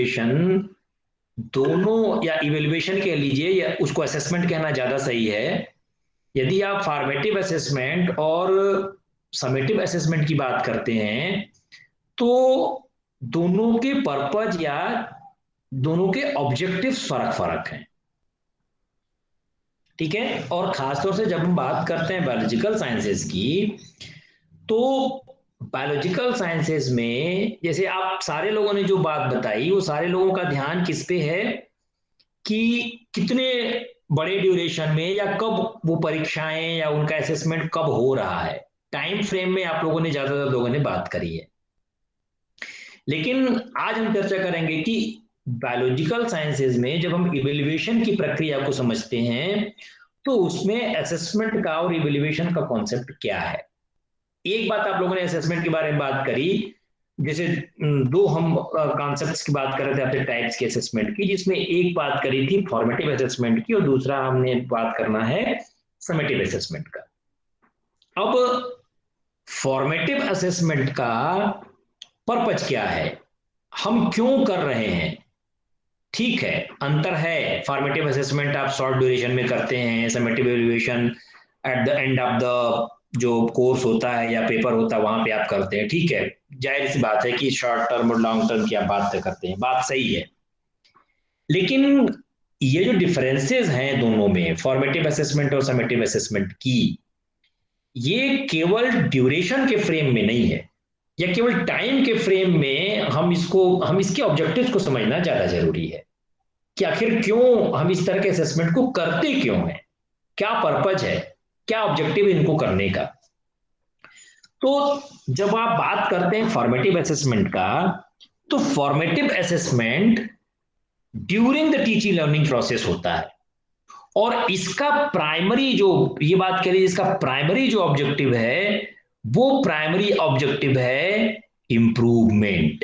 Evaluation दोनों, या evaluation कह लीजिए या उसको असेसमेंट कहना ज्यादा सही है, यदि आप फॉर्मेटिव असेसमेंट और समेटिव असेसमेंट की बात करते हैं तो दोनों के पर्पज या दोनों के ऑब्जेक्टिव्स फर्क फर्क हैं। ठीक है, और खासतौर से जब हम बात करते हैं बायोलॉजिकल साइंसेस की, तो बायोलॉजिकल साइंसेस में जैसे आप सारे लोगों ने जो बात बताई, वो सारे लोगों का ध्यान किस पे है कि कितने बड़े ड्यूरेशन में या कब वो परीक्षाएं या उनका असेसमेंट कब हो रहा है, टाइम फ्रेम में आप लोगों ने, ज्यादातर लोगों ने बात करी है। लेकिन आज हम चर्चा करेंगे कि बायोलॉजिकल साइंसेज में जब हम इवेल्युएशन की प्रक्रिया को समझते हैं तो उसमें असेसमेंट का और इवेल्युएशन का कॉन्सेप्ट क्या है। एक बात आप लोगों ने असेसमेंट के बारे में बात करी, जैसे दो हम कॉन्सेप्ट्स की बात कर रहे थे अपने टाइप्स के असेसमेंट की, जिसमें एक बात करी थी फॉर्मेटिव असेसमेंट की और दूसरा हमने बात करना है समेटिव असेसमेंट का। अब फॉर्मेटिव असेसमेंट का पर्पज क्या है, हम क्यों कर रहे हैं। ठीक है, अंतर है, फॉर्मेटिव असेसमेंट आप शॉर्ट ड्यूरेशन में करते हैं, summative evaluation at the end of the जो कोर्स होता है या पेपर होता है वहां पे आप करते हैं। ठीक है, जाहिर सी बात है कि शॉर्ट टर्म और लॉन्ग टर्म की आप बात करते हैं, बात सही है। लेकिन ये जो डिफरेंसेस हैं दोनों में, फॉर्मेटिव असेसमेंट और समेटिव असेसमेंट की, ये केवल ड्यूरेशन के फ्रेम में नहीं है या केवल टाइम के फ्रेम में, हम इसके ऑब्जेक्टिव्स को समझना ज्यादा जरूरी है कि आखिर क्यों हम इस तरह के असेसमेंट को करते क्यों हैं, क्या पर्पज है, क्या ऑब्जेक्टिव इनको करने का। तो जब आप बात करते हैं फॉर्मेटिव असेसमेंट का, तो formative assessment during the teaching learning process होता है और इसका प्राइमरी जो, ये बात करिए, इसका प्राइमरी जो ऑब्जेक्टिव है वो प्राइमरी ऑब्जेक्टिव है इंप्रूवमेंट।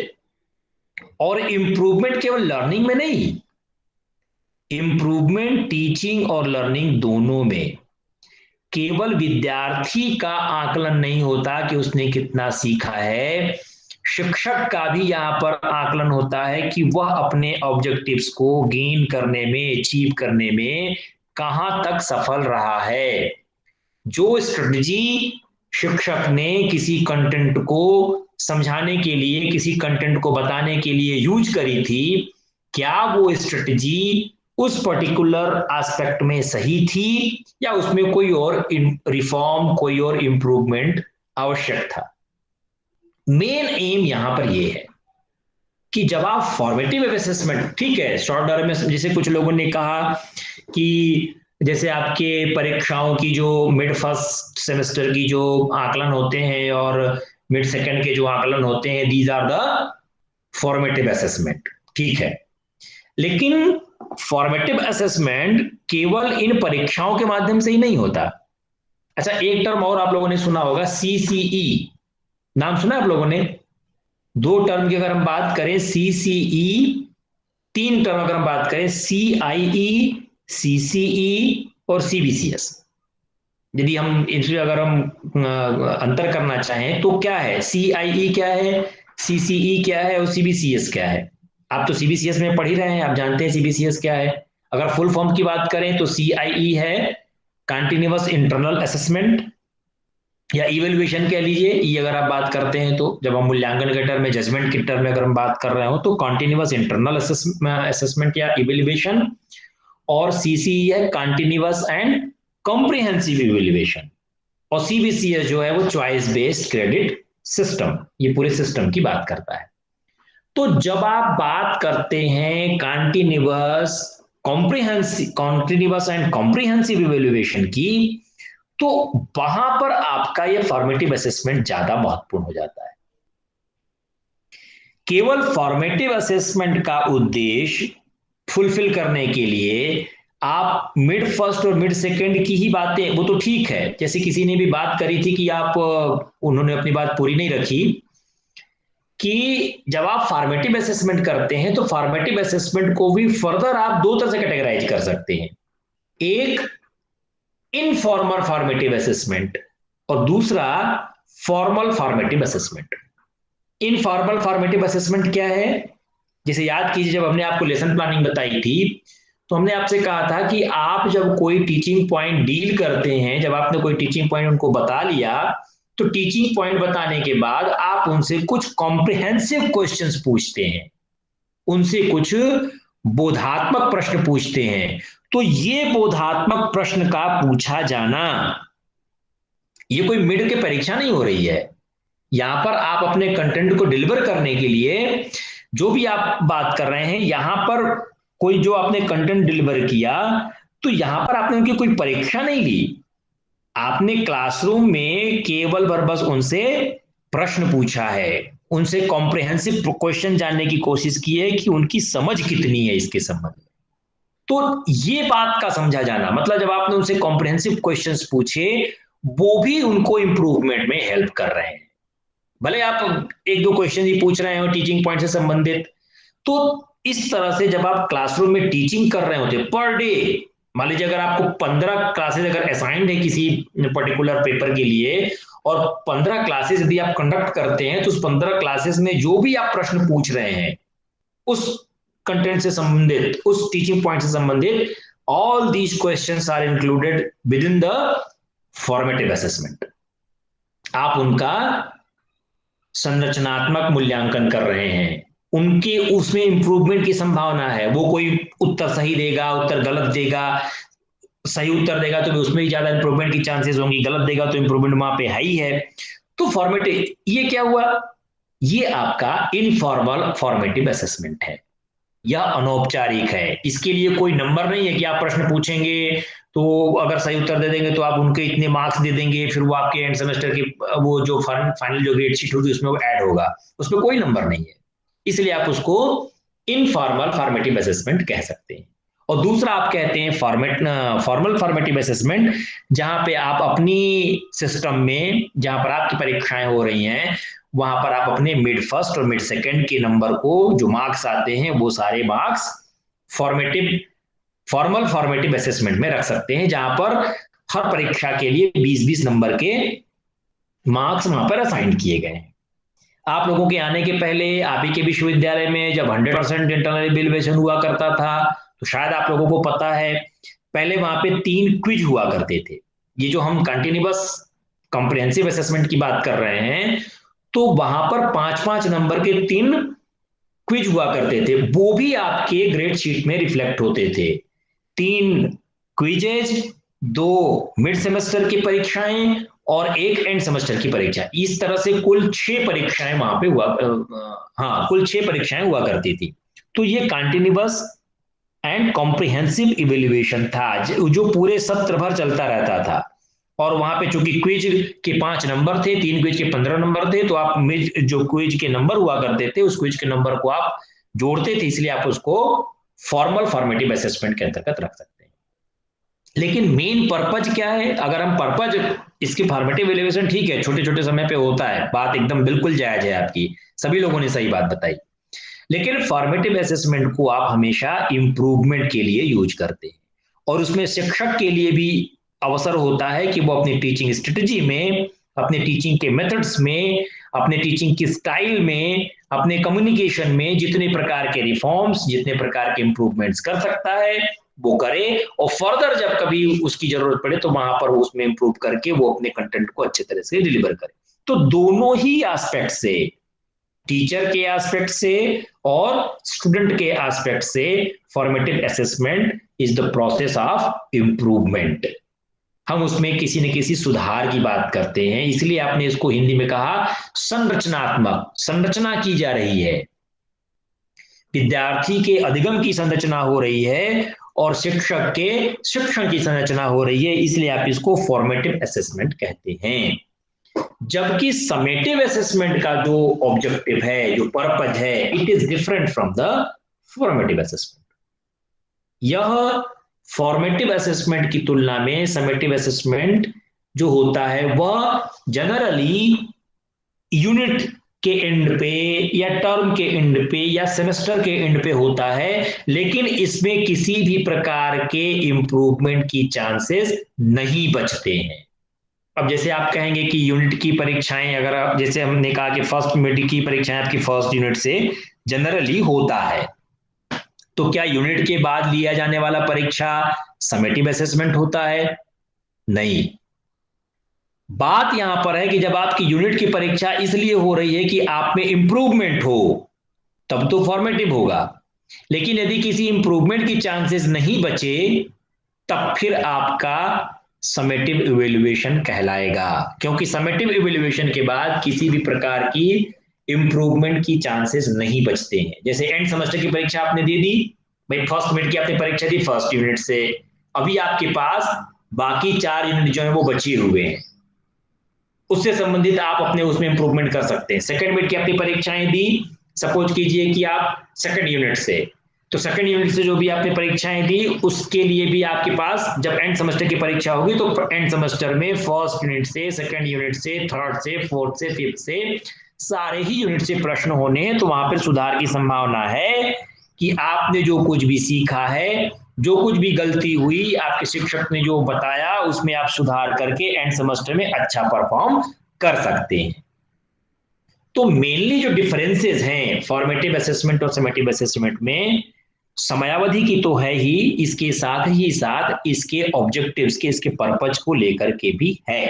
और इंप्रूवमेंट केवल लर्निंग में नहीं, इंप्रूवमेंट टीचिंग और लर्निंग दोनों में। केवल विद्यार्थी का आकलन नहीं होता कि उसने कितना सीखा है, शिक्षक का भी यहां पर आकलन होता है कि वह अपने ऑब्जेक्टिव्स को गेन करने में, अचीव करने में कहां तक सफल रहा है। जो स्ट्रेटजी शिक्षक ने किसी कंटेंट को समझाने के लिए, किसी कंटेंट को बताने के लिए यूज करी थी, क्या वो स्ट्रेटजी उस पर्टिकुलर एस्पेक्ट में सही थी या उसमें कोई और रिफॉर्म, कोई और इंप्रूवमेंट आवश्यक था। मेन एम यहां पर यह है कि जब आप फॉर्मेटिव असेसमेंट, ठीक है, शॉर्ट टर्म में, जैसे कुछ लोगों ने कहा कि जैसे आपके परीक्षाओं की जो मिड फर्स्ट सेमेस्टर की जो आकलन होते हैं और मिड सेकेंड के जो आकलन होते हैं, these are the formative assessment. ठीक है, लेकिन फॉर्मेटिव असेसमेंट केवल इन परीक्षाओं के माध्यम से ही नहीं होता। अच्छा, एक टर्म और आप लोगों ने सुना होगा, सीसीई, नाम सुना है आप लोगों ने। दो टर्म की अगर हम बात करें, सीसीई, तीन टर्म अगर हम बात करें, सीआईई, सीसीई और सीबीसीएस। यदि हम इसमें अगर हम अंतर करना चाहें तो क्या है, सीआईई क्या है, सीसीई क्या है और सीबीसीएस क्या है। आप तो सीबीसीएस में पढ़ ही रहे हैं, आप जानते हैं सीबीसीएस क्या है। अगर फुल फॉर्म की बात करें तो सीआईई है कंटिन्यूअस इंटरनल असेसमेंट या इवेल्युएशन कह लीजिए, ये अगर आप बात करते हैं तो, जब हम मूल्यांकन के टर्म में, जजमेंट के टर्म में अगर हम बात कर रहे हो तो कॉन्टिन्यूअस इंटरनल असेसमेंट या इवेल्युएशन। और सीसीई है कंटिन्यूअस एंड कॉम्प्रिहेंसिव इवेल्युएशन। और सीबीसीएस जो है वो चॉइस बेस्ड क्रेडिट सिस्टम, ये पूरे सिस्टम की बात करता है। तो जब आप बात करते हैं कॉन्टिन्यूअस एंड कॉम्प्रिहेंसिव इवेल्युएशन की, तो वहां पर आपका ये फॉर्मेटिव असेसमेंट ज्यादा महत्वपूर्ण हो जाता है। केवल फॉर्मेटिव असेसमेंट का उद्देश्य फुलफिल करने के लिए आप मिड फर्स्ट और मिड सेकेंड की ही बातें, वो तो ठीक है, जैसे किसी ने भी बात करी थी कि आप, उन्होंने अपनी बात पूरी नहीं रखी, कि जब आप फॉर्मेटिव असेसमेंट करते हैं तो फॉर्मेटिव असेसमेंट को भी फर्दर आप दो तरह से कैटेगराइज कर सकते हैं। एक इनफॉर्मल फॉर्मेटिव असेसमेंट और दूसरा formal formative assessment. Informal formative assessment क्या है, जैसे याद कीजिए, जब हमने आपको लेसन प्लानिंग बताई थी तो हमने आपसे कहा था कि आप जब कोई टीचिंग पॉइंट डील करते हैं, जब आपने कोई टीचिंग पॉइंट उनको बता लिया, तो टीचिंग पॉइंट बताने के बाद आप उनसे कुछ कॉम्प्रिहेंसिव क्वेश्चंस पूछते हैं, उनसे कुछ बोधात्मक प्रश्न पूछते हैं। तो ये बोधात्मक प्रश्न का पूछा जाना, ये कोई मिड के परीक्षा नहीं हो रही है। यहां पर आप अपने कंटेंट को डिलीवर करने के लिए जो भी आप बात कर रहे हैं, यहां पर कोई जो आपने कंटेंट डिलीवर किया, तो यहां पर आपने उनकी कोई परीक्षा नहीं ली। आपने क्लासरूम में केवल और बस उनसे प्रश्न पूछा है, उनसे कॉम्प्रिहेंसिव क्वेश्चन जानने की कोशिश की है कि उनकी समझ कितनी है इसके संबंध में। तो ये बात का समझा जाना, मतलब जब आपने उनसे कॉम्प्रिहेंसिव क्वेश्चंस पूछे, वो भी उनको इंप्रूवमेंट में हेल्प कर रहे हैं। भले आप एक दो क्वेश्चन ही पूछ रहे हो टीचिंग पॉइंट से संबंधित, तो इस तरह से जब आप क्लासरूम में टीचिंग कर रहे होते पर डे, मान लीजिए अगर आपको 15 क्लासेस अगर असाइंड है किसी पर्टिकुलर पेपर के लिए, और 15 क्लासेस यदि आप कंडक्ट करते हैं, तो उस 15 क्लासेस में जो भी आप प्रश्न पूछ रहे हैं उस कंटेंट से संबंधित, उस टीचिंग पॉइंट से संबंधित, all these questions are included within the formative assessment. आप उनका संरचनात्मक मूल्यांकन कर रहे हैं, उनके उसमें इंप्रूवमेंट की संभावना है। वो कोई उत्तर सही देगा, उत्तर गलत देगा, सही उत्तर देगा तो उसमें ही ज्यादा इंप्रूवमेंट की चांसेस होंगी, गलत देगा तो इंप्रूवमेंट वहां पे है ही है। तो फॉर्मेटिव, ये क्या हुआ, ये आपका इनफॉर्मल फॉर्मेटिव असेसमेंट है, या अनौपचारिक है। इसके लिए कोई नंबर नहीं है कि आप प्रश्न पूछेंगे तो अगर सही उत्तर दे देंगे तो आप उनके इतने मार्क्स दे देंगे, फिर वो आपके एंड सेमेस्टर की वो जो फाइनल जो ग्रेड शीट होगी उसमें वो ऐड होगा, उसमें कोई नंबर नहीं है। इसलिए आप उसको इनफॉर्मल फॉर्मेटिव असेसमेंट कह सकते हैं। और दूसरा आप कहते हैं फॉर्मल फॉर्मेटिव असेसमेंट, जहां पे आप अपनी सिस्टम में, जहां पर आपकी परीक्षाएं हो रही हैं, वहां पर आप अपने मिड फर्स्ट और मिड सेकंड के नंबर को, जो मार्क्स आते हैं, वो सारे marks formative formal formative assessment में रख सकते हैं, जहां पर हर परीक्षा के लिए 20-20 नंबर के मार्क्स वहां पर असाइन किए गए हैं। आप लोगों के आने के पहले आप ही के विश्वविद्यालय में जब 100% इंटरनल इवैल्यूएशन हुआ करता था, तो शायद आप लोगों को पता है, पहले वहां पे 3 क्विज हुआ करते थे। ये जो हम कंटिन्यूअस कॉम्प्रिहेंसिव असेसमेंट की बात कर रहे हैं, तो वहां पर 5-5 नंबर के 3 क्विज हुआ करते थे, वो भी आपके ग्रेड शीट में रिफ्लेक्ट होते थे। 3 क्विजेज, 2 मिड सेमेस्टर की परीक्षाएं और 1 एंड सेमेस्टर की परीक्षा, इस तरह से कुल 6 परीक्षाएं वहां पे हुआ, हाँ कुल 6 परीक्षाएं हुआ करती थी। तो ये कंटिन्यूअस एंड कॉम्प्रिहेंसिव इवेल्युएशन था, जो पूरे सत्र भर चलता रहता था। और वहां पे चूंकि क्विज के 5 नंबर थे, 3 क्विज के 15 नंबर थे, तो आप जो क्विज के नंबर हुआ करते थे, उस क्विज के नंबर को आप जोड़ते थे, इसलिए आप उसको फॉर्मल फॉर्मेटिव असेसमेंट के अंतर्गत रख सकते हैं। लेकिन मेन पर्पज क्या है, अगर हम पर्पज, इसके फॉर्मेटिव एलिवेशन ठीक है छोटे छोटे समय पे होता है, बात एकदम बिल्कुल जायज है आपकी, सभी लोगों ने सही बात बताई, लेकिन फॉर्मेटिव असेसमेंट को आप हमेशा इंप्रूवमेंट के लिए यूज करते हैं। और उसमें शिक्षक के लिए भी अवसर होता है कि वो अपनी टीचिंग स्ट्रेटजी में, अपने टीचिंग के मेथड्स में, अपने टीचिंग की स्टाइल में, अपने कम्युनिकेशन में जितने प्रकार के रिफॉर्म्स, जितने प्रकार के इंप्रूवमेंट्स कर सकता है वो करे, और फर्दर जब कभी उसकी जरूरत पड़े तो वहां पर उसमें इंप्रूव करके वो अपने कंटेंट को अच्छे तरह से डिलीवर करे। तो दोनों ही एस्पेक्ट से, टीचर के एस्पेक्ट से और स्टूडेंट के एस्पेक्ट से, formative assessment is the process of improvement. हम उसमें किसी न किसी सुधार की बात करते हैं, इसलिए आपने इसको हिंदी में कहा संरचनात्मक, संरचना की जा रही है, विद्यार्थी के अधिगम की संरचना हो रही है और शिक्षक के शिक्षण की संरचना हो रही है, इसलिए आप इसको फॉर्मेटिव असेसमेंट कहते हैं। जबकि समेटिव असेसमेंट का जो ऑब्जेक्टिव है, जो पर्पज है, it is different from the formative assessment. यह फॉर्मेटिव असेसमेंट की तुलना में समेटिव असेसमेंट जो होता है वह जनरली यूनिट के एंड पे या टर्म के एंड पे या सेमेस्टर के एंड पे होता है, लेकिन इसमें किसी भी प्रकार के इंप्रूवमेंट की चांसेस नहीं बचते हैं। अब जैसे आप कहेंगे कि यूनिट की परीक्षाएं, अगर जैसे हमने कहा कि फर्स्ट मिड की परीक्षाएं आपकी फर्स्ट यूनिट से जनरली होता है। तो क्या यूनिट के बाद लिया जाने वाला परीक्षा समेटिव असेसमेंट होता है? नहीं। बात यहां पर है कि जब आपकी यूनिट की परीक्षा इसलिए हो रही है कि आप में इंप्रूवमेंट हो, तब तो फॉर्मेटिव होगा। लेकिन यदि किसी इंप्रूवमेंट की चांसेस नहीं बचे, तब फिर आपका समेटिव इवेल्युएशन कहलाएगा, क्योंकि समेटिव इवेल्युएशन के बाद किसी भी प्रकार की इंप्रूवमेंट की चांसेस नहीं बचते हैं। जैसे एंड सेमेस्टर की परीक्षा आपने दे दी भाई, फर्स्ट मिनट की आपने परीक्षा दी फर्स्ट यूनिट से, अभी आपके पास बाकी 4 यूनिट जो है वो बचे हुए हैं, उससे संबंधित आप अपने उसमें इंप्रूवमेंट कर सकते हैं। सेकंड मिनट की आपने परीक्षाएं दी, सपोज कीजिए कि आप सेकंड यूनिट से, तो सेकंड यूनिट से जो भी आपने परीक्षाएं दी उसके लिए भी आपके पास जब एंड सेमेस्टर की परीक्षा होगी तो एंड सेमेस्टर में फर्स्ट यूनिट से, सेकंड यूनिट से, थर्ड से, फोर्थ से, फिफ्थ से, सारे ही यूनिट से प्रश्न होने हैं। तो वहां पर सुधार की संभावना है कि आपने जो कुछ भी सीखा है, जो कुछ भी गलती हुई, आपके शिक्षक ने जो बताया उसमें आप सुधार करके एंड सेमेस्टर में अच्छा परफॉर्म कर सकते हैं। तो मेनली जो डिफरेंसेस हैं फॉर्मेटिव असेसमेंट और समेटिव असेसमेंट में, समयावधि की तो है ही, इसके साथ ही साथ इसके ऑब्जेक्टिव्स के, इसके पर्पज को लेकर के भी है।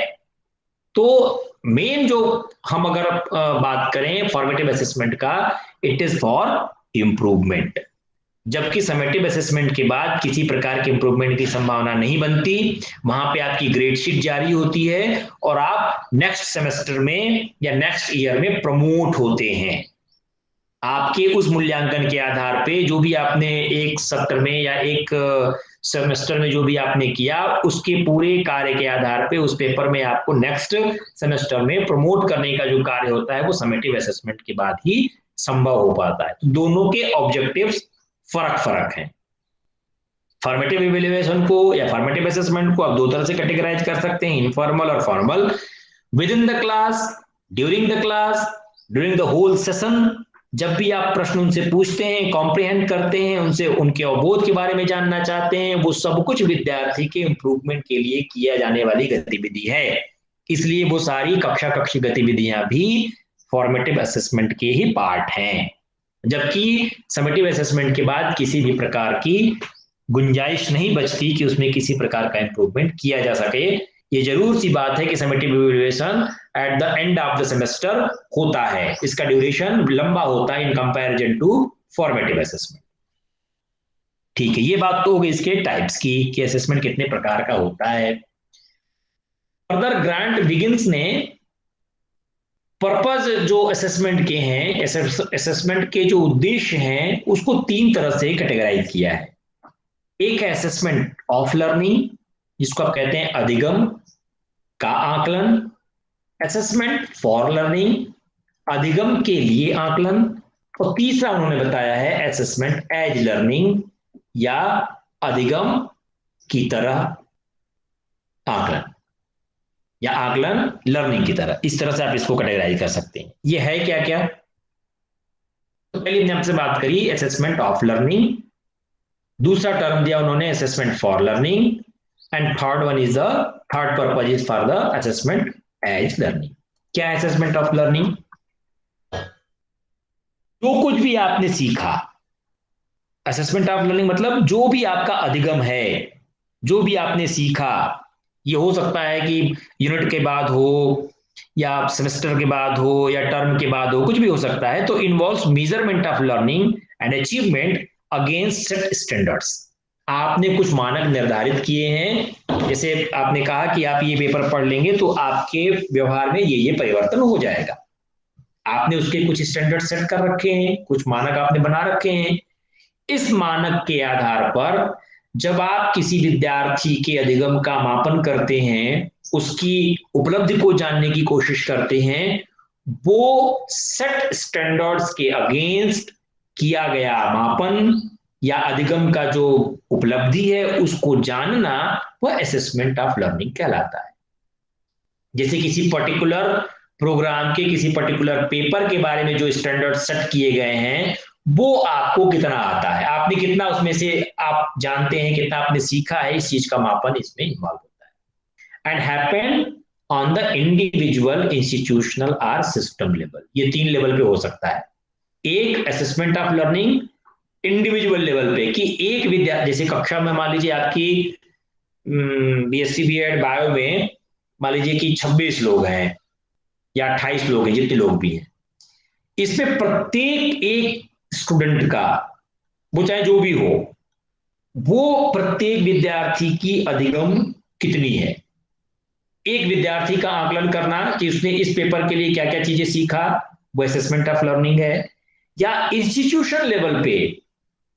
तो मेन जो हम अगर बात करें फॉर्मेटिव असेसमेंट का, इट इज फॉर इंप्रूवमेंट। जबकि समेटिव असेसमेंट के बाद किसी प्रकार के इंप्रूवमेंट की संभावना नहीं बनती, वहां पे आपकी ग्रेड शीट जारी होती है और आप नेक्स्ट सेमेस्टर में या नेक्स्ट ईयर में प्रमोट होते हैं। आपके उस मूल्यांकन के आधार पे जो भी आपने एक सत्र में या एक सेमेस्टर में जो भी आपने किया, उसके पूरे कार्य के आधार पे उस पेपर में आपको नेक्स्ट सेमेस्टर में प्रमोट करने का जो कार्य होता है वो समेटिव असेसमेंट के बाद ही संभव हो पाता है। तो दोनों के ऑब्जेक्टिव्स फर्क फर्क है। फॉर्मेटिव इवेल्युएशन को या फॉर्मेटिव असेसमेंट को आप दो तरह से कैटेगराइज कर सकते हैं, इनफॉर्मल और formal. Within the class, during the class, during the whole session, जब भी आप प्रश्न उनसे पूछते हैं, कॉम्प्रिहेंड करते हैं, उनसे उनके अवबोध के बारे में जानना चाहते हैं, वो सब कुछ विद्यार्थी के इंप्रूवमेंट के लिए किया जाने वाली गतिविधि है। इसलिए वो सारी कक्षा कक्षी गतिविधियां भी फॉर्मेटिव असेसमेंट के ही पार्ट हैं। जबकि समेटिव असेसमेंट के बाद किसी भी प्रकार की गुंजाइश नहीं बचती कि उसमें किसी प्रकार का इंप्रूवमेंट किया जा सके। ये जरूर सी बात है कि summative evaluation at the end of the semester होता है, इसका ड्यूरेशन लंबा होता है in comparison to formative assessment. ठीक है, ये बात तो हो गई इसके टाइप्स की कि असेसमेंट कितने प्रकार का होता है। फर्दर ग्रांट बिगिंस ने पर्पज जो असेसमेंट के हैं, असेसमेंट के जो उद्देश्य हैं उसको 3 तरह से कैटेगराइज किया है। एक है असेसमेंट ऑफ लर्निंग, जिसको आप कहते हैं अधिगम का आकलन। असेसमेंट फॉर लर्निंग, अधिगम के लिए आकलन। और तीसरा उन्होंने बताया है असेसमेंट एज लर्निंग या अधिगम की तरह आकलन, या आकलन लर्निंग की तरह। इस तरह से आप इसको कैटेगराइज कर सकते हैं। ये है क्या क्या? तो पहले हमने आपसे बात करी असेसमेंट ऑफ लर्निंग, दूसरा टर्म दिया उन्होंने assessment for learning, and third one is the third purpose is for the assessment as learning. क्या है असेसमेंट ऑफ लर्निंग? जो कुछ भी आपने सीखा, असेसमेंट ऑफ लर्निंग मतलब जो भी आपका अधिगम है, जो भी आपने सीखा, ये हो सकता है कि यूनिट के बाद हो या सेमेस्टर के बाद हो या टर्म के बाद हो, कुछ भी हो सकता है। तो involves measurement of learning and achievement against set standards. आपने कुछ मानक निर्धारित किए हैं, जैसे आपने कहा कि आप ये पेपर पढ़ लेंगे तो आपके व्यवहार में ये परिवर्तन हो जाएगा। आपने उसके कुछ स्टैंडर्ड सेट कर रखे हैं, कुछ मानक आपने बना रखे हैं। इस मानक के आधार पर जब आप किसी विद्यार्थी के अधिगम का मापन करते हैं, उसकी उपलब्धि को जानने की कोशिश करते हैं, वो सेट स्टैंडर्ड्स के अगेंस्ट किया गया मापन या अधिगम का जो उपलब्धि है उसको जानना, वह असेसमेंट ऑफ लर्निंग कहलाता है। जैसे किसी पर्टिकुलर प्रोग्राम के, किसी पर्टिकुलर पेपर के बारे में जो स्टैंडर्ड सेट किए गए हैं, वो आपको कितना आता है, आपने कितना उसमें से आप जानते हैं, कितना आपने सीखा है, इस चीज का मापन इसमें इन्वॉल्व होता है। And happen on the individual, institutional और सिस्टम लेवल। ये 3 लेवल पे हो सकता है। एक assessment of learning individual level पे, कि एक विद्यार्थी, जैसे कक्षा में मान लीजिए आपकी बीएससी बीएड बायो में मान लीजिए कि 26 लोग हैं या 28 लोग हैं, जितने लोग भी हैं, इसमें प्रत्येक एक स्टूडेंट का, वो चाहे जो भी हो, वो प्रत्येक विद्यार्थी की अधिगम कितनी है, एक विद्यार्थी का आकलन करना कि उसने इस पेपर के लिए क्या क्या चीजें सीखा, वो असेसमेंट ऑफ लर्निंग है। या इंस्टीट्यूशन लेवल पे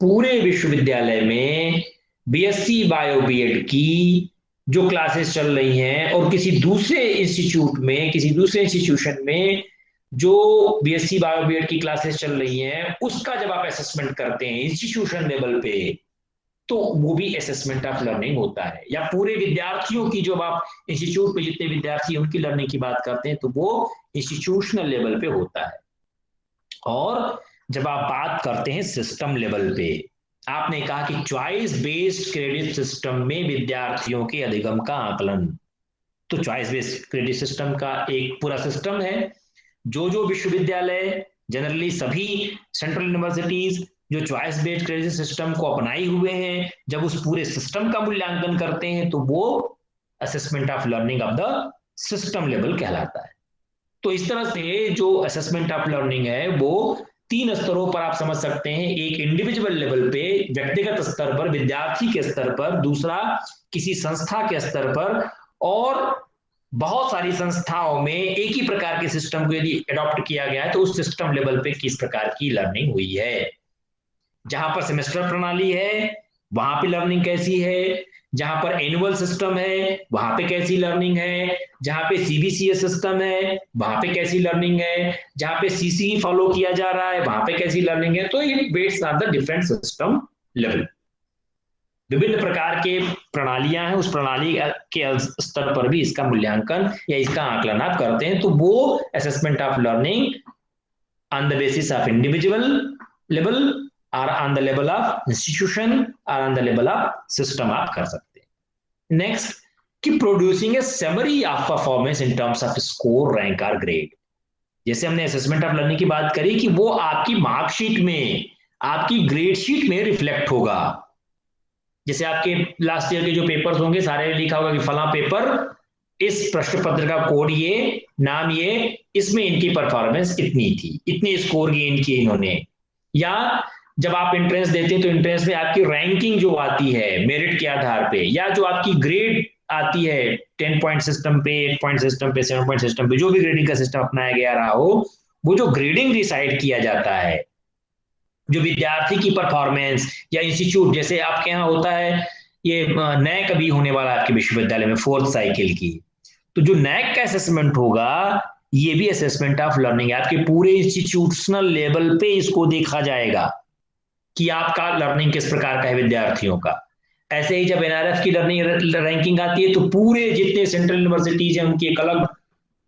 पूरे विश्वविद्यालय में बीएससी बायो बीएड की जो क्लासेस चल रही हैं, और किसी दूसरे इंस्टीट्यूट में, किसी दूसरे इंस्टीट्यूशन में जो बीएससी बायो बीएड की क्लासेस चल रही हैं, उसका जब आप असेसमेंट करते हैं इंस्टीट्यूशन लेवल पे, तो वो भी असेसमेंट ऑफ लर्निंग होता है। या पूरे विद्यार्थियों की, जब आप इंस्टीट्यूट पे जितने विद्यार्थी उनकी लर्निंग की बात करते हैं, तो वो इंस्टीट्यूशनल लेवल पे होता है। और जब आप बात करते हैं सिस्टम लेवल पे, आपने कहा कि चॉइस बेस्ड क्रेडिट सिस्टम में विद्यार्थियों के अधिगम का आकलन, तो चॉइस बेस्ड क्रेडिट सिस्टम का एक पूरा सिस्टम है। जो विश्वविद्यालय, जनरली सभी सेंट्रल यूनिवर्सिटीज जो चॉइस बेस्ड क्रेडिट सिस्टम को अपनाए हुए हैं, जब उस पूरे सिस्टम का मूल्यांकन करते हैं, तो वो assessment of learning of the system level कहलाता है। तो इस तरह से जो असेसमेंट ऑफ लर्निंग है वो तीन स्तरों पर आप समझ सकते हैं। एक इंडिविजुअल लेवल पे, व्यक्तिगत स्तर पर, विद्यार्थी के स्तर पर, दूसरा किसी संस्था के स्तर पर, और बहुत सारी संस्थाओं में एक ही प्रकार के सिस्टम को यदि अडॉप्ट किया गया है, तो उस सिस्टम लेवल पे किस प्रकार की लर्निंग हुई है। जहां पर सेमेस्टर प्रणाली है वहां पे लर्निंग कैसी है, जहां पर एनुअल सिस्टम है वहां पे कैसी लर्निंग है, जहां पे सीबीसीएस सिस्टम है वहां पे कैसी लर्निंग है, जहां पे सीसी फॉलो किया जा रहा है वहां पे कैसी लर्निंग है। तो ये based on the different system level, विभिन्न प्रकार के प्रणालियां हैं, उस प्रणाली के स्तर पर भी इसका मूल्यांकन या इसका आकलन आप करते हैं, तो वो assessment of learning on the basis of individual level or on the level of institution or on the level of system आप कर सकते हैं। नेक्स्ट, कि producing A summary of performance in terms off score, rank और grade. जैसे हमने assessment of learning की बात करी कि वो आपकी मार्कशीट में, आपकी ग्रेड शीट में रिफ्लेक्ट होगा। जैसे आपके लास्ट ईयर के जो पेपर्स होंगे, सारे में लिखा होगा कि फला पेपर, इस प्रश्न पत्र का कोड ये, नाम ये, इसमें इनकी परफॉर्मेंस इतनी थी, इतने स्कोर गेन किए इन्होंने। या जब आप एंट्रेंस देते हैं तो एंट्रेंस में आपकी रैंकिंग जो आती है मेरिट के आधार पे, या जो आपकी ग्रेड आती है 10 पॉइंट सिस्टम पे, 8 पॉइंट सिस्टम पे, 7 पॉइंट सिस्टम पे, जो भी ग्रेडिंग का सिस्टम अपनाया गया रहा हो, वो जो ग्रेडिंग डिसाइड किया जाता है, जो विद्यार्थी की परफॉर्मेंस या इंस्टीट्यूट, जैसे आपके यहाँ होता है ये नैक अभी होने वाला है आपके विश्वविद्यालय में 4th साइकिल की, तो जो नैक का असेसमेंट होगा, ये भी असेसमेंट ऑफ लर्निंग है। आपके पूरे इंस्टीट्यूशनल लेवल पे इसको देखा जाएगा कि आपका लर्निंग किस प्रकार का है विद्यार्थियों का। ऐसे ही जब एनआरएफ की लर्निंग रैंकिंग आती है, तो पूरे जितने सेंट्रल यूनिवर्सिटीज हैं उनकी एक अलग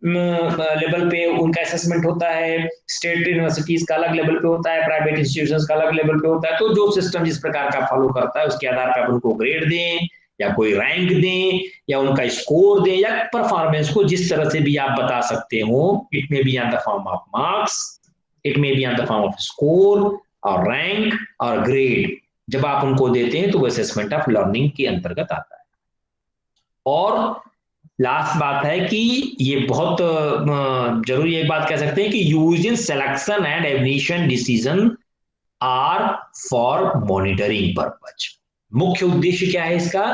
लेवल पे उनका असेसमेंट होता है, स्टेट यूनिवर्सिटीज का अलग लेवल पे होता है, प्राइवेट इंस्टीट्यूशंस का अलग लेवल पे होता है। तो जो सिस्टम जिस प्रकार का फॉलो करता है, उसके आधार पर आप उनको ग्रेड दें या कोई रैंक दें या उनका स्कोर दें या परफॉर्मेंस को जिस तरह से भी आप बता सकते हो, it may be on the form of marks, it may be on the form off score और रैंक और ग्रेड, जब आप उनको देते हैं तो वो असेसमेंट ऑफ लर्निंग के अंतर्गत आता है। और लास्ट बात है कि ये बहुत जरूरी एक बात कह सकते हैं कि use in selection and admission decision or for monitoring purpose. मुख्य उद्देश्य क्या है इसका,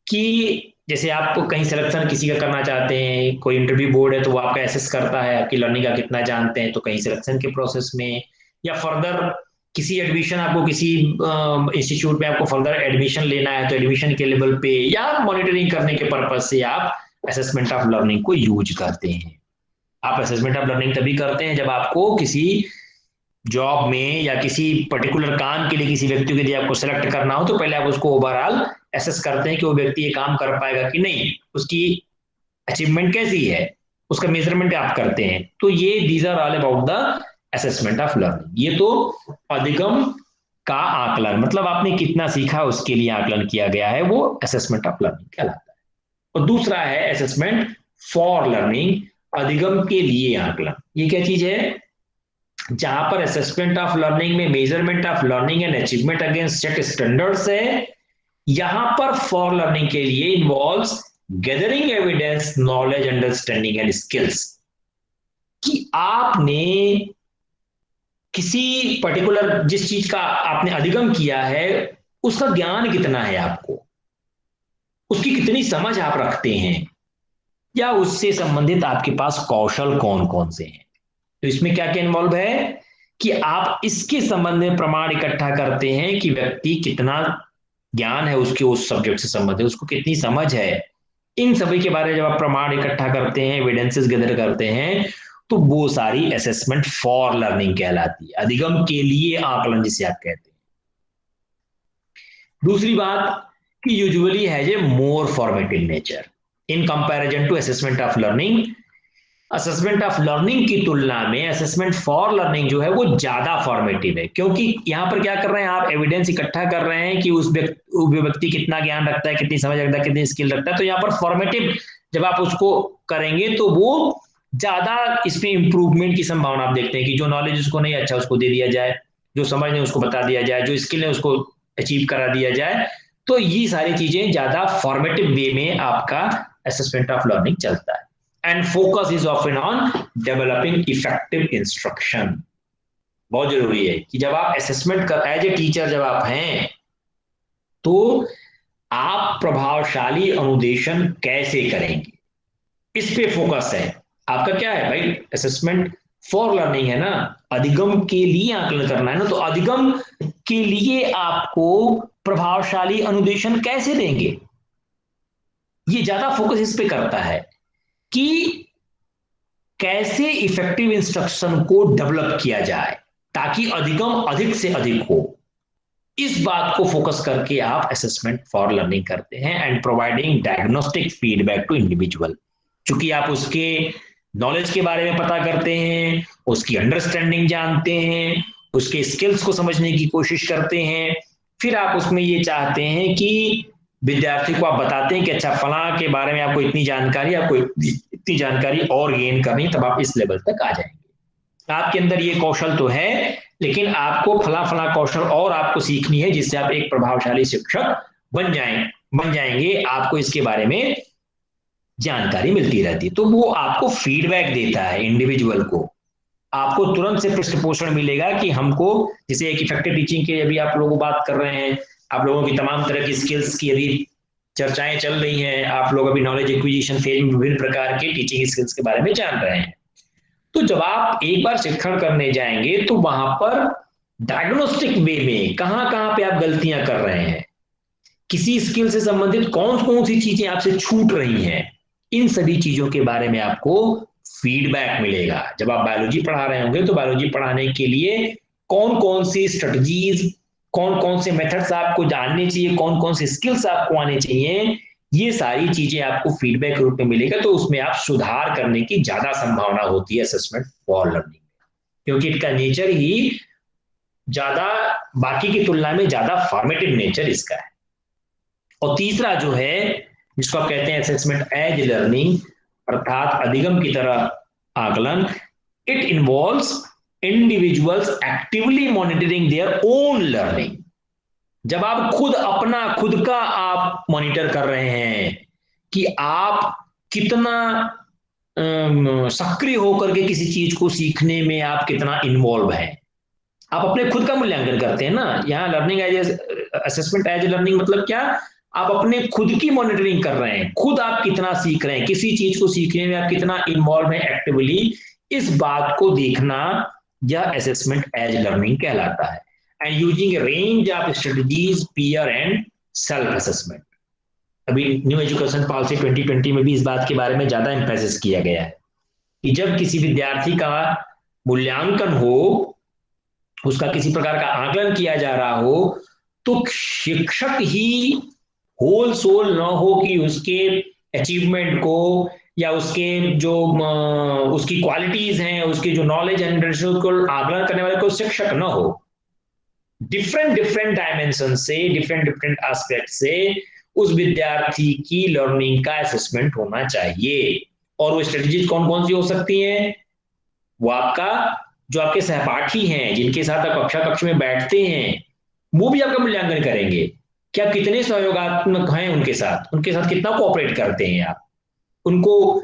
कि जैसे आप कहीं सिलेक्शन किसी का करना चाहते हैं, कोई इंटरव्यू बोर्ड है तो वो आपका एसेस करता है आपकी लर्निंग का कितना जानते हैं, तो कहीं सिलेक्शन के प्रोसेस में, या फर्दर किसी एडमिशन, आपको किसी इंस्टीट्यूट में आपको फर्दर एडमिशन लेना है तो एडमिशन के लेवल पे या मॉनिटरिंग करने के पर्पज से आप असेसमेंट ऑफ लर्निंग को यूज करते हैं। आप असेसमेंट ऑफ लर्निंग तभी करते हैं जब आपको किसी जॉब में या किसी पर्टिकुलर काम के लिए किसी व्यक्ति को यदि आपको सेलेक्ट करना हो, तो पहले आप उसको ओवरऑल एसेस करते हैं कि वो व्यक्ति ये काम कर पाएगा कि नहीं, उसकी अचीवमेंट कैसी है, उसका मेजरमेंट आप करते हैं। तो ये these are all about the assessment of learning. ये तो अधिगम का आकलन, मतलब आपने कितना सीखा उसके लिए आकलन किया गया है, वो असेसमेंट ऑफ लर्निंग कहलाता है। और दूसरा है असेसमेंट फॉर लर्निंग, अधिगम के लिए आकलन। ये क्या चीज है, जहां पर असेसमेंट ऑफ लर्निंग में measurement of learning and achievement against set standards है, यहां पर फॉर लर्निंग के लिए involves gathering evidence, knowledge, understanding and skills, कि आपने किसी पर्टिकुलर जिस चीज का आपने अधिगम किया है उसका ज्ञान कितना है आपको, उसकी कितनी समझ आप रखते हैं, या उससे संबंधित आपके पास कौशल कौन कौन से हैं। तो इसमें क्या क्या इन्वॉल्व है कि आप इसके संबंध में प्रमाण इकट्ठा करते हैं कि व्यक्ति कितना ज्ञान है उसके उस सब्जेक्ट से संबंधित, उसको कितनी समझ है। इन सभी के बारे में जब आप प्रमाण इकट्ठा करते हैं, एविडेंसेस गैदर करते हैं, तो वो सारी असेसमेंट फॉर लर्निंग कहलाती है, अधिगम के लिए आकलन जिसे आप कहते हैं। दूसरी बात कि usually has a more formative nature in comparison to assessment of learning. Assessment of learning की तुलना में असेसमेंट फॉर लर्निंग जो है वो ज्यादा फॉर्मेटिव है, क्योंकि यहां पर क्या कर रहे हैं आप, एविडेंस इकट्ठा कर रहे हैं कि उस व्यक्ति कितना ज्ञान रखता है, कितनी समझ रखता है, कितनी स्किल रखता है। तो यहाँ पर फॉर्मेटिव जब आप उसको करेंगे तो वो ज्यादा इसमें इंप्रूवमेंट की संभावना आप देखते हैं कि जो नॉलेज उसको नहीं अच्छा उसको दे दिया जाए, जो समझ नहीं उसको बता दिया जाए, जो स्किल है उसको अचीव करा दिया जाए। तो ये सारी चीजें ज्यादा फॉर्मेटिव वे में आपका असेसमेंट ऑफ लर्निंग चलता है। And focus is often on developing effective instruction. बहुत जरूरी है कि जब आप असेसमेंट कर एज ए टीचर जब आप हैं तो आप प्रभावशाली अनुदेशन कैसे करेंगे, इस पे फोकस है आपका। क्या है भाई, असेसमेंट फॉर लर्निंग है ना, अधिगम के लिए आकलन करना है ना, तो अधिगम के लिए आपको प्रभावशाली अनुदेशन कैसे देंगे, ये ज्यादा फोकस इस पे करता है कि कैसे इफेक्टिव इंस्ट्रक्शन को डेवलप किया जाए ताकि अधिगम अधिक से अधिक हो। इस बात को फोकस करके आप असेसमेंट फॉर लर्निंग करते हैं and providing diagnostic feedback to individual. चूंकि आप उसके नॉलेज के बारे में पता करते हैं, उसकी अंडरस्टैंडिंग जानते हैं, उसके स्किल्स को समझने की कोशिश करते हैं, फिर आप उसमें ये चाहते हैं कि विद्यार्थी को आप बताते हैं कि अच्छा फला के बारे में आपको इतनी जानकारी, आपको इतनी जानकारी और गेन करनी, तब आप इस लेवल तक आ जाएंगे। आपके अंदर ये कौशल तो है, लेकिन आपको फला फला कौशल और आपको सीखनी है जिससे आप एक प्रभावशाली शिक्षक बन जाएंगे। आपको इसके बारे में जानकारी मिलती रहती है, तो वो आपको फीडबैक देता है इंडिविजुअल को। आपको तुरंत से पृष्ठपोषण मिलेगा कि हमको, जैसे एक इफेक्टिव टीचिंग के अभी आप लोग बात कर रहे हैं, आप लोगों की तमाम तरह की स्किल्स की यदि चर्चाएं चल रही हैं, आप लोग अभी नॉलेज एक्विजिशन फेज में विभिन्न प्रकार के टीचिंग स्किल्स के बारे में जान रहे हैं। तो जब आप एक बार शिक्षण करने जाएंगे तो वहां पर डायग्नोस्टिक वे में कहां कहां पे आप गलतियां कर रहे हैं, किसी स्किल से संबंधित कौन कौन सी चीजें आपसे छूट रही हैं, इन सभी चीजों के बारे में आपको फीडबैक मिलेगा। जब आप बायोलॉजी पढ़ा रहे होंगे तो बायोलॉजी पढ़ाने के लिए कौन कौन सी स्ट्रेटजीज, कौन कौन से मेथड्स आपको जानने चाहिए, कौन कौन से स्किल्स आपको आने चाहिए, ये सारी चीजें आपको फीडबैक के रूप में मिलेगा। तो उसमें आप सुधार करने की ज्यादा संभावना होती है असेसमेंट फॉर लर्निंग, क्योंकि इसका नेचर ही ज्यादा बाकी की तुलना में ज्यादा फॉर्मेटिव नेचर इसका है। और तीसरा जो है जिसको आप कहते हैं असेसमेंट एज लर्निंग, अर्थात अधिगम की तरह आकलन, it involves individuals actively monitoring their own learning. जब आप खुद का आप मॉनिटर कर रहे हैं कि आप कितना सक्रिय होकर के किसी चीज को सीखने में आप कितना इन्वॉल्व हैं, आप अपने खुद का मूल्यांकन करते हैं ना। यहाँ learning as assessment as learning मतलब क्या, आप अपने खुद की मॉनिटरिंग कर रहे हैं, खुद आप कितना सीख रहे हैं, किसी चीज को सीखने में आप कितना इन्वॉल्व हैं एक्टिवली, इस बात को देखना यह असेसमेंट एज लर्निंग कहलाता है। And using range of strategies, peer and self assessment. अभी न्यू एजुकेशन पॉलिसी 2020 में भी इस बात के बारे में ज्यादा एम्फेसिस किया गया है कि जब किसी विद्यार्थी का मूल्यांकन हो, उसका किसी प्रकार का आकलन किया जा रहा हो, तो शिक्षक ही होल सोल न हो कि उसके अचीवमेंट को या उसके जो उसकी क्वालिटीज हैं, उसकी जो नॉलेज एंड को आकलन करने वाले को शिक्षक न हो। डिफरेंट डिफरेंट डायमेंशन से, डिफरेंट डिफरेंट एस्पेक्ट से उस विद्यार्थी की लर्निंग का असेसमेंट होना चाहिए। और वो स्ट्रेटजीज कौन कौन सी हो सकती हैं, वो आपका जो आपके सहपाठी हैं, जिनके साथ आप कक्षा कक्ष में बैठते हैं, वो भी आपका मूल्यांकन करेंगे कि आप कितने सहयोगात्मक हैं उनके साथ कितना कोऑपरेट करते हैं आप उनको,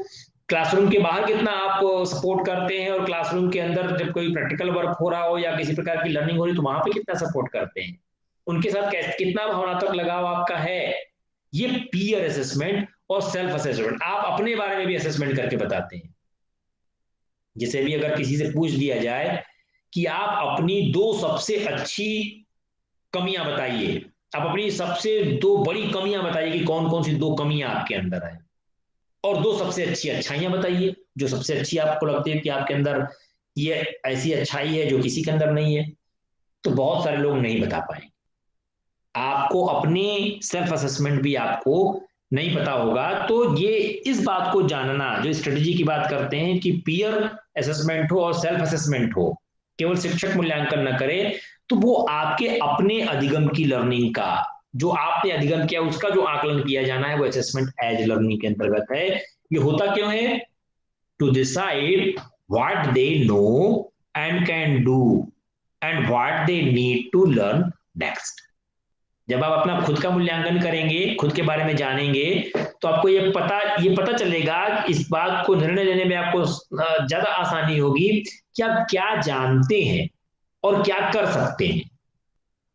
क्लासरूम के बाहर कितना आप सपोर्ट करते हैं, और क्लासरूम के अंदर जब कोई प्रैक्टिकल वर्क हो रहा हो या किसी प्रकार की लर्निंग हो रही तो वहां पे कितना सपोर्ट करते हैं, उनके साथ कैसे कितना भावनात्मक लगाव आपका है। ये पीयर असेसमेंट और सेल्फ असेसमेंट, आप अपने बारे में भी असेसमेंट करके बताते हैं। जिसे भी अगर किसी से पूछ दिया जाए कि आप अपनी दो सबसे अच्छी कमियां बताइए, आप अपनी सबसे दो बड़ी कमियां बताइए कि कौन कौन सी दो कमियां आपके अंदर है, और दो सबसे अच्छी अच्छाइयां बताइए, जो सबसे अच्छी आपको लगती है कि आपके अंदर ये ऐसी अच्छाई है जो किसी के अंदर नहीं है, तो बहुत सारे लोग नहीं बता पाएंगे। आपको अपने सेल्फ असेसमेंट भी आपको नहीं पता होगा, तो ये इस बात को जानना, जो स्ट्रेटेजी की बात करते हैं कि पीयर असेसमेंट हो और सेल्फ असेसमेंट हो, केवल शिक्षक मूल्यांकन न करे, तो वो आपके अपने अधिगम की लर्निंग का, जो आपने अधिगम किया उसका जो आकलन किया जाना है, वो असेसमेंट एज लर्निंग के अंतर्गत है। ये होता क्यों है? To decide what they know and can do and what they need to learn next. जब आप अपना खुद का मूल्यांकन करेंगे, खुद के बारे में जानेंगे, तो आपको ये पता चलेगा, इस बात को निर्णय लेने में आपको ज्यादा आसानी होगी कि आप क्या जानते हैं और क्या कर सकते हैं।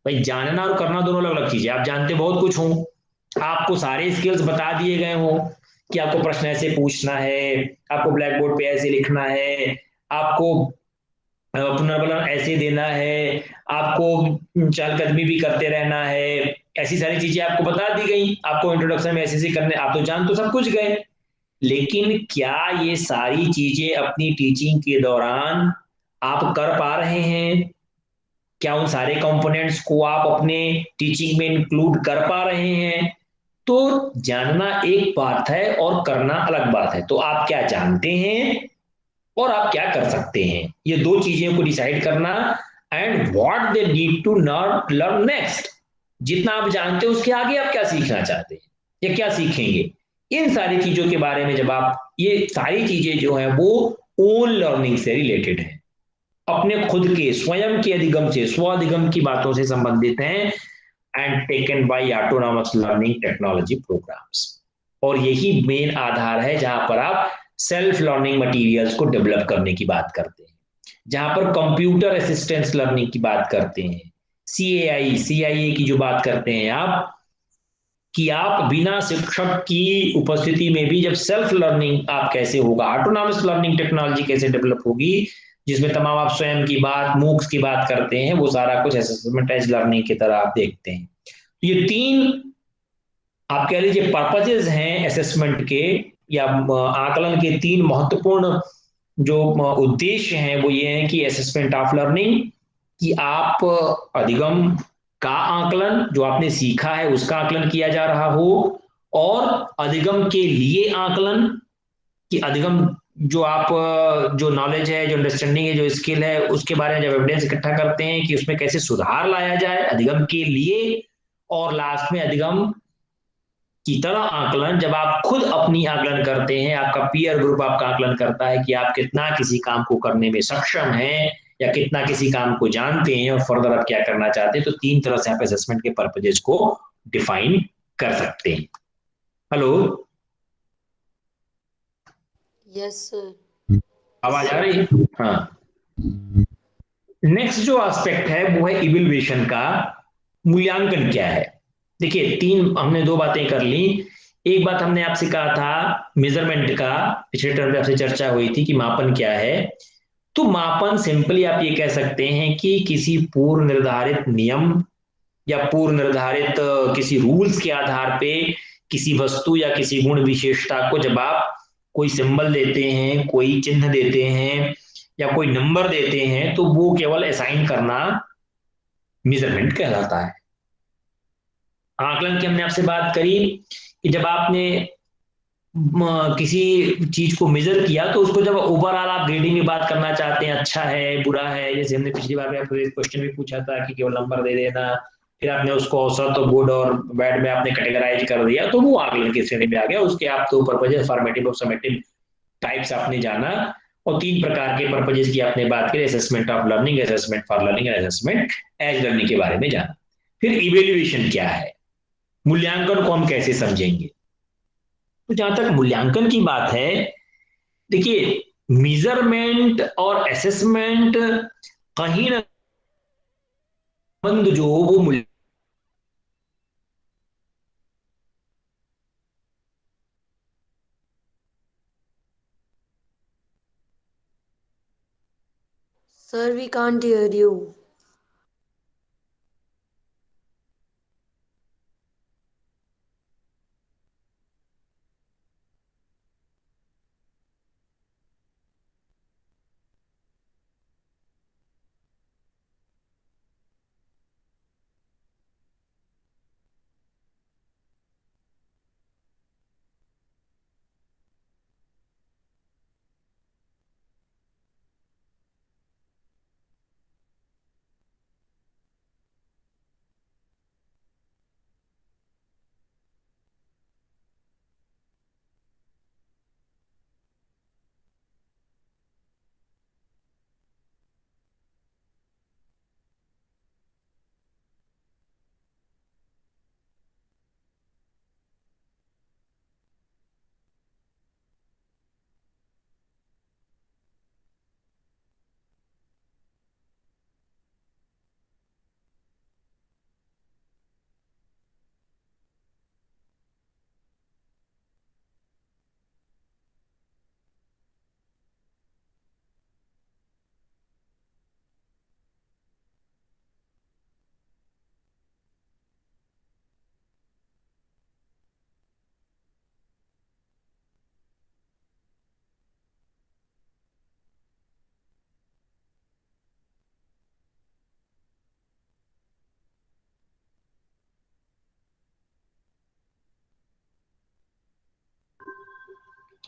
भाई जानना और करना दोनों अलग अलग चीजें। आप जानते बहुत कुछ हो, आपको सारे स्किल्स बता दिए गए हो कि आपको प्रश्न ऐसे पूछना है, आपको ब्लैक बोर्ड पे ऐसे लिखना है, आपको पुनर्बलन ऐसे देना है, आपको चहलकदमी भी करते रहना है, ऐसी सारी चीजें आपको बता दी गई, आपको इंट्रोडक्शन में ऐसे ऐसे करने, आप तो जान तो सब कुछ गए। लेकिन क्या ये सारी चीजें अपनी टीचिंग के दौरान आप कर पा रहे हैं? क्या उन सारे कंपोनेंट्स को आप अपने टीचिंग में इंक्लूड कर पा रहे हैं? तो जानना एक बात है और करना अलग बात है। तो आप क्या जानते हैं और आप क्या कर सकते हैं, ये दो चीजें को डिसाइड करना। And what they need to learn next, जितना आप जानते हैं उसके आगे आप क्या सीखना चाहते हैं या क्या सीखेंगे, इन सारी चीजों के बारे में जब आप, ये सारी चीजें जो है वो ओन लर्निंग से रिलेटेड है, अपने खुद के स्वयं के अधिगम से, स्व अधिगम की बातों से संबंधित हैं। And taken by autonomous learning technology programs, और यही मेन आधार है जहां पर आप सेल्फ लर्निंग मटेरियल्स को डेवलप करने की बात करते हैं, जहां पर कंप्यूटर असिस्टेंस लर्निंग की बात करते हैं, सीआईए की जो बात करते हैं आप, कि आप बिना शिक्षक की उपस्थिति में भी जब सेल्फ लर्निंग आप कैसे होगा, ऑटोनॉमस लर्निंग टेक्नोलॉजी कैसे डेवलप होगी, जिसमें तमाम आप स्वयं की बात, मूक्स की बात करते हैं, वो सारा कुछ असेसमेंट एज लर्निंग की तरह आप देखते हैं। तो ये तीन आप कह लीजिए पर्पजेज हैं असेसमेंट के, या आकलन के तीन महत्वपूर्ण जो उद्देश्य हैं वो ये हैं कि असेसमेंट ऑफ लर्निंग, कि आप अधिगम का आकलन, जो आपने सीखा है उसका आकलन किया जा रहा हो, और अधिगम के लिए आकलन, कि अधिगम जो आप, जो नॉलेज है, जो अंडरस्टैंडिंग है, जो स्किल है, उसके बारे में जब एविडेंस इकट्ठा करते हैं कि उसमें कैसे सुधार लाया जाए अधिगम के लिए, और लास्ट में अधिगम की तरह आकलन, जब आप खुद अपनी आकलन करते हैं, आपका पीयर ग्रुप आपका आकलन करता है कि आप कितना किसी काम को करने में सक्षम हैं, या कितना किसी काम को जानते हैं और फर्दर आप क्या करना चाहते हैं। तो तीन तरह से आप असेसमेंट के पर्पजेस को डिफाइन कर सकते हैं। Hello, yes sir. आवाज आ रही है? हाँ। नेक्स्ट जो एस्पेक्ट है वो है इवैल्यूएशन का, मूल्यांकन क्या है। देखिए, तीन हमने दो बातें कर ली। एक बात हमने आपसे कहा था मेजरमेंट का, पिछले टर्म में आपसे चर्चा हुई थी कि मापन क्या है। तो मापन सिंपली आप ये कह सकते हैं कि किसी पूर्व निर्धारित नियम या पूर्व निर्धारित किसी रूल्स के आधार पे किसी वस्तु या किसी गुण विशेषता को जब आप कोई सिंबल देते हैं, कोई चिन्ह देते हैं या कोई नंबर देते हैं, तो वो केवल असाइन करना मेजरमेंट कहलाता है। आकलन की हमने आपसे बात करी कि जब आपने किसी चीज को मेजर किया तो उसको जब ओवरऑल आप ग्रेडिंग में बात करना चाहते हैं, अच्छा है बुरा है, जैसे हमने पिछली बार में आपको क्वेश्चन भी पूछा था कि केवल नंबर दे देना, फिर आपने उसको औसत तो गुड और बैड में आपने कैटेगराइज कर दिया, तो वो आकलन की श्रेणी में आ गया। उसके आप तो पर्पज फॉर्मेटिव और समेटिव टाइप्स आपने जाना, और तीन प्रकार के पर्पजेस की आपने बात करी, assessment of learning, assessment for learning, assessment as learning के बारे में जाना। फिर इवेल्युएशन क्या है, मूल्यांकन को हम कैसे समझेंगे। तो जहां तक मूल्यांकन की बात है, देखिए मेजरमेंट और असेसमेंट कहीं ना संबंध जो वो मूल्य। Sir, we can't hear you.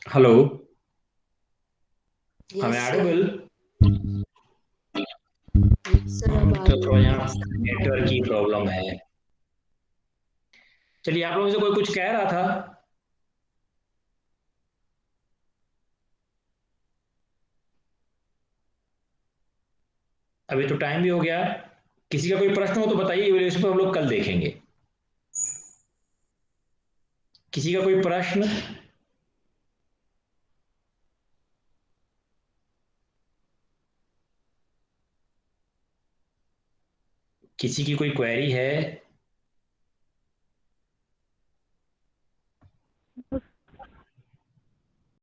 Hello, हमें Yes, sir. Audible. Yes, sir. अब आ तो रही थोड़ा है। यहाँ नेटवर्क की प्रॉब्लम है। चलिए, आप लोगों से कोई कुछ कह रहा था। अभी तो टाइम भी हो गया। किसी का कोई प्रश्न हो तो बताइए, इवैल्यूएशन पर हम लोग कल देखेंगे। किसी का कोई प्रश्न? किसी की कोई क्वेरी है?